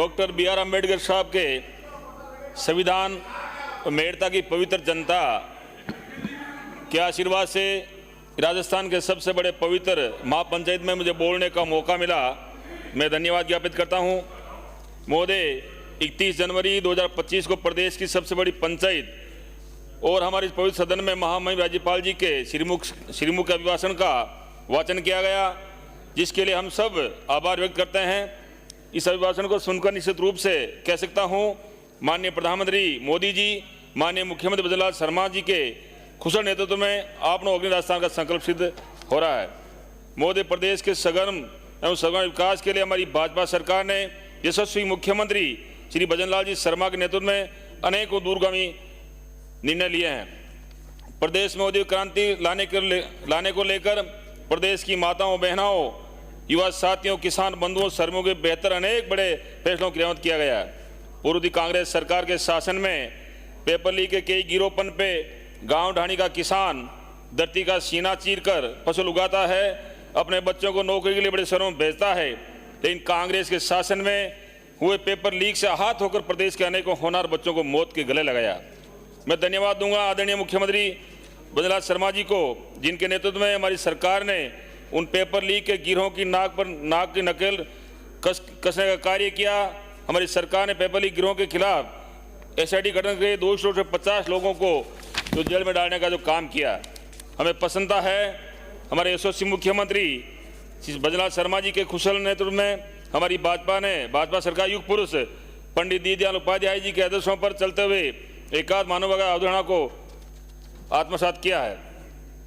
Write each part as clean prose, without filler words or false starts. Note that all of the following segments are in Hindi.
डॉक्टर बी आर अम्बेडकर साहब के संविधान और मेड़ता की पवित्र जनता के आशीर्वाद से राजस्थान के सबसे बड़े पवित्र महापंचायत में मुझे बोलने का मौका मिला। मैं धन्यवाद ज्ञापित करता हूं। महोदय, 31 जनवरी 2025 को प्रदेश की सबसे बड़ी पंचायत और हमारे इस पवित्र सदन में महामहिम राज्यपाल जी के श्रीमुख अभिभाषण का वाचन किया गया, जिसके लिए हम सब आभार व्यक्त करते हैं। इस अभिभाषण को सुनकर निश्चित रूप से कह सकता हूं, माननीय प्रधानमंत्री मोदी जी, माननीय मुख्यमंत्री भजनलाल शर्मा जी के कुशल नेतृत्व में आपनो अग्नि राजस्थान का संकल्प सिद्ध हो रहा है। महोदय, प्रदेश के सघन एवं सर्वांगीण विकास के लिए हमारी भाजपा सरकार ने यशस्वी मुख्यमंत्री श्री भजनलाल जी शर्मा के नेतृत्व में अनेकों दूरगामी निर्णय लिए हैं। प्रदेश में औद्योगिक क्रांति लाने को लेकर प्रदेश की माताओं, बहनों, युवा साथियों, किसान बंधुओं, श्रमिकों के बेहतर अनेक बड़े फैसलों क्रियान्वित किया गया है। पूर्व कांग्रेस सरकार के शासन में पेपर लीक के कई गिरोपन पे गांव ढाणी का किसान धरती का सीना चीरकर फसल उगाता है, अपने बच्चों को नौकरी के लिए बड़े शहरों में भेजता है। लेकिन कांग्रेस के शासन में हुए पेपर लीक से आहत होकर प्रदेश के अनेकों होनहार बच्चों को मौत के गले लगाया। मैं धन्यवाद दूंगा आदरणीय मुख्यमंत्री भजनलाल शर्मा जी को, जिनके नेतृत्व में हमारी सरकार ने उन पेपर लीक के गिरोहों की नाक की नकेल कसने का कार्य किया। हमारी सरकार ने पेपर लीक गिरोह के खिलाफ एसआईटी गठन के 200 से 50 लोगों को जो जेल में डालने का जो काम किया, हमें प्रसन्नता है। हमारे यशस्वी मुख्यमंत्री श्री भजनलाल शर्मा जी के कुशल नेतृत्व में हमारी भाजपा सरकार युग पुरुष पंडित दीनदयाल उपाध्याय जी के आदर्शों पर चलते हुए एकात्म मानवता अवधारणा को आत्मसात किया है।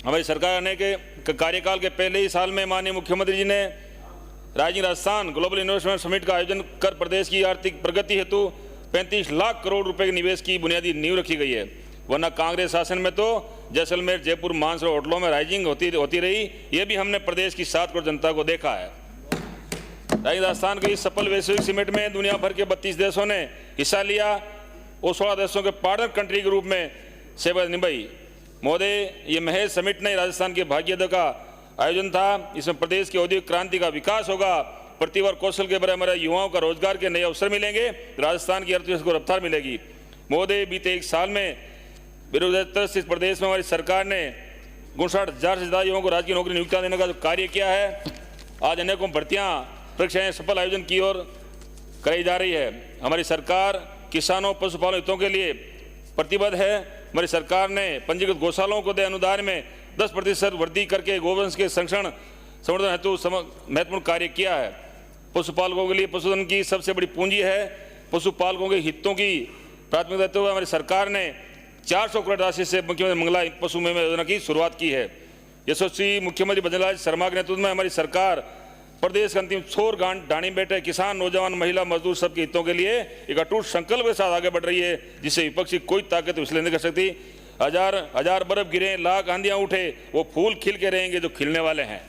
हमारी सरकार ने के कार्यकाल के पहले ही साल में माननीय मुख्यमंत्री जी ने rising Rajasthan global investment summit का आयोजन कर प्रदेश की आर्थिक प्रगति हेतु 35 लाख करोड़ रुपए के निवेश की बुनियादी नींव रखी गई है। वरना कांग्रेस शासन में तो जैसलमेर, जयपुर, मानसरोवर होटलों में राइजिंग होती रही। ये भी हमने प्रदेश की 7 करोड़ जनता को देखा है। राइजिंग राजस्थान के इस सफल वैश्विक समिट में दुनिया भर के 32 देशों ने हिस्सा लिया और 16 देशों के पार्टनर कंट्री के रूप में सेवा निभाई। महोदय, ये महज समिट नहीं, राजस्थान के भाग्योदय का आयोजन था। इसमें प्रदेश की औद्योगिक क्रांति का विकास होगा, प्रतिभा और कौशल के बड़े हमारे युवाओं का रोजगार के नए अवसर मिलेंगे, राजस्थान की अर्थव्यवस्था को रफ्तार मिलेगी। महोदय, बीते 1 साल में बेरोजगार इस प्रदेश में हमारी सरकार ने 59,000 से ज्यादा युवाओं को राज्य की नौकरी नियुक्तियां देने का जो कार्य किया है, आज अनेकों भर्तियां परीक्षाएं सफल आयोजन की ओर कराई जा रही है। हमारी सरकार किसानों, पशुपालन हितों के लिए प्रतिबद्ध है। हमारी सरकार ने पंजीकृत गौशालाओं को दे अनुदान में 10% वृद्धि करके गोवंश के संवर्धन हेतु महत्वपूर्ण कार्य किया है। पशुपालकों के लिए पशुधन की सबसे बड़ी पूंजी है। पशुपालकों के हितों की प्राथमिकता देते हुए हमारी सरकार ने 400 करोड़ राशि से मुख्यमंत्री मंगला पशु बीमा योजना की शुरुआत की है। यशस्वी मुख्यमंत्री भजनलाल शर्मा के नेतृत्व में हमारी सरकार प्रदेश के अंतिम छोर गांव ढाणी बैठे किसान, नौजवान, महिला, मजदूर सबके हितों के लिए एक अटूट संकल्प के साथ आगे बढ़ रही है, जिससे विपक्षी कोई ताकत विश्लेषण नहीं कर सकती। हजार बर्फ गिरे, लाख आंधियां उठे, वो फूल खिल के रहेंगे जो खिलने वाले हैं।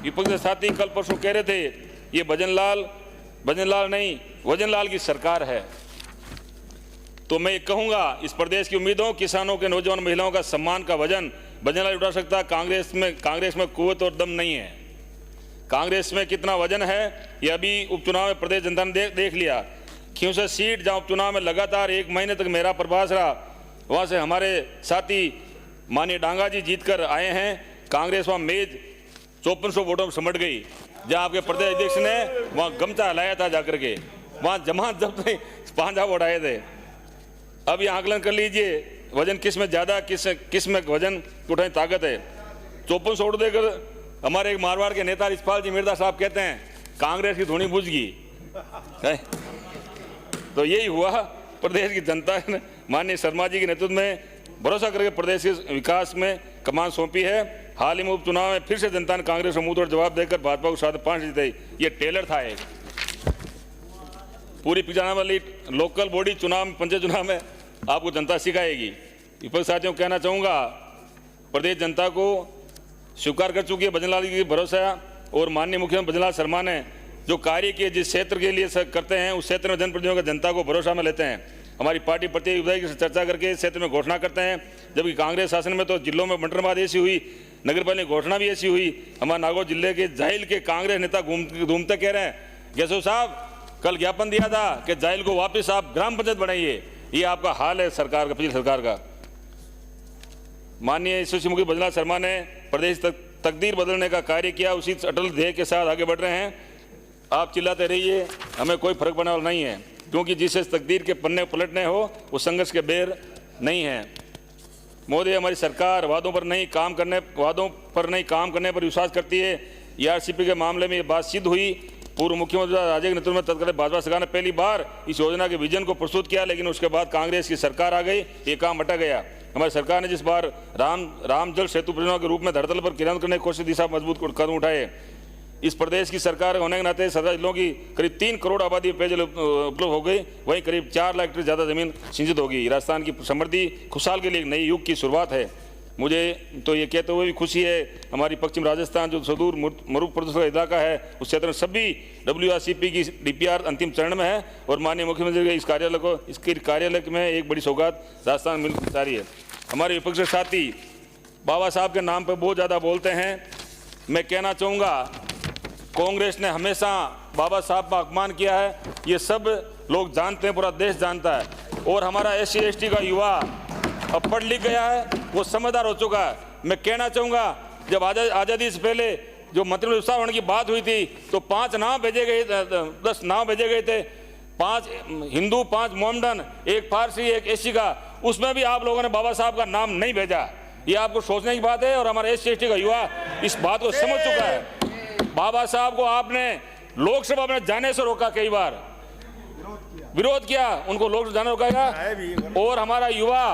विपक्ष के साथी कल परसों कह रहे थे ये भजनलाल नहीं, वजनलाल की सरकार है। तो मैं कहूंगा, इस प्रदेश की उम्मीदों, किसानों के, नौजवान, महिलाओं का सम्मान का वजन भजनलाल उठा सकता। कांग्रेस में कुव्वत और दम नहीं है। कांग्रेस में कितना वजन है ये अभी उपचुनाव में प्रदेश जनता ने देख लिया। खींवसर सीट जहां उपचुनाव में लगातार 1 महीने तक मेरा प्रभास रहा, वहां से हमारे साथी माननीय डांगा जी जीतकर आए हैं। कांग्रेस वहां मेज 5400 वोटों में सिमट गई। जहां आपके प्रदेश अध्यक्ष ने वहां गमछा हिलाया था जाकर के, वहां जमात जब 5 वोट आए थे। अब ये आकलन कर लीजिए वजन किस में ज्यादा, किस में वजन उठाने ताकत है। 5400 वोट देकर हमारे एक मारवाड़ के नेता रिछपाल जी मिर्जा साहब कहते हैं कांग्रेस की धुनी बुझ गई। तो यही हुआ, प्रदेश की जनता ने माननीय शर्मा जी के नेतृत्व में भरोसा करके प्रदेश के विकास में कमान सौंपी है। हाल ही में उपचुनाव में फिर से जनता ने कांग्रेस को मुंह तोड़ जवाब देकर भाजपा को 5 जीते। ये टेलर था एक पूरी पिछाने वाली लोकल बॉडी चुनाव में, पंचायत चुनाव में आपको जनता सिखाएगी। विपक्ष साथियों को कहना चाहूँगा, प्रदेश जनता को स्वीकार कर चुकी है भजनलाल की भरोसा, और माननीय मुख्यमंत्री भजनलाल शर्मा ने जो कार्य किए जिस क्षेत्र के लिए करते हैं उस क्षेत्र में जनप्रतिनिधियों का जनता को भरोसा में लेते हैं। हमारी पार्टी प्रत्येक विधायक से चर्चा करके क्षेत्र में घोषणा करते हैं, जबकि कांग्रेस शासन में तो जिलों में बंटनबाद ऐसी हुई, नगरपालिका घोषणा भी ऐसी हुई। हमारे नागौर जिले के जाहिल के कांग्रेस नेता घूमते कह रहे हैं केशव साहब कल ज्ञापन दिया था कि जाइल को वापस आप ग्राम पंचायत बनाइए। ये आपका हाल है सरकार का, पिछली सरकार का। माननीय यशस्वी मुखी बद्रीनाथ शर्मा ने प्रदेश तकदीर बदलने का कार्य किया, उसी अटल ध्येय के साथ आगे बढ़ रहे हैं। आप चिल्लाते रहिए, हमें कोई फर्क पड़ने वाला नहीं है, क्योंकि जिसे तकदीर के पन्ने पलटने हो वो संघर्ष के बेर नहीं है। मोदी, हमारी सरकार वादों पर नहीं काम करने पर विश्वास करती है। ERCP के मामले में ये बात सिद्ध हुई। पूर्व मुख्यमंत्री राजे के नेतृत्व में तत्कालीन भाजपा सरकार ने पहली बार इस योजना के विजन को प्रस्तुत किया, लेकिन उसके बाद कांग्रेस की सरकार आ गई, ये काम अटक गया। हमारी सरकार ने जिस बार राम जल सेतु परियोजना के रूप में धरातल पर क्रियान्वित करने की कोशिश दिशा मजबूत कदम उठाए। इस प्रदेश की सरकार होने के नाते 17 जिलों की करीब 3 करोड़ आबादी पेयजल उपलब्ध हो गई, वहीं करीब 4 लाख हेक्टेयर ज़्यादा जमीन सिंचित होगी। राजस्थान की समृद्धि खुशहाल के लिए एक नई युग की शुरुआत है। मुझे तो ये कहते हुए भी खुशी है, हमारी पश्चिम राजस्थान जो सुदूर मरुभ प्रदेश का इलाका है, उस क्षेत्र में सभी WRCP की DPR अंतिम चरण में है और माननीय मुख्यमंत्री के इसके कार्यालय में एक बड़ी सौगात राजस्थान मिल रही है। हमारे विपक्षी साथी बाबा साहब के नाम पर बहुत ज़्यादा बोलते हैं। मैं कहना चाहूँगा, कांग्रेस ने हमेशा बाबा साहब का अपमान किया है, ये सब लोग जानते हैं, पूरा देश जानता है। और हमारा SC ST का युवा अब पढ़ लिख गया है, वो समझदार हो चुका है। मैं कहना चाहूँगा, जब आज़ादी से पहले जो मंत्रिमंडल विस्तार होने की बात हुई थी तो 5 नाम भेजे गए, 10 नाम भेजे गए थे, 5 हिंदू, 5 मोमडन, 1 फारसी, 1 SC का। उसमें भी आप लोगों ने बाबा साहब का नाम नहीं भेजा। ये आपको सोचने की बात है और हमारे SC ST का युवा इस बात को समझ चुका है। बाबा साहब को आपने लोकसभा में जाने से रोका, कई बार विरोध किया, उनको लोकसभा जाने रोका गया। और हमारा युवा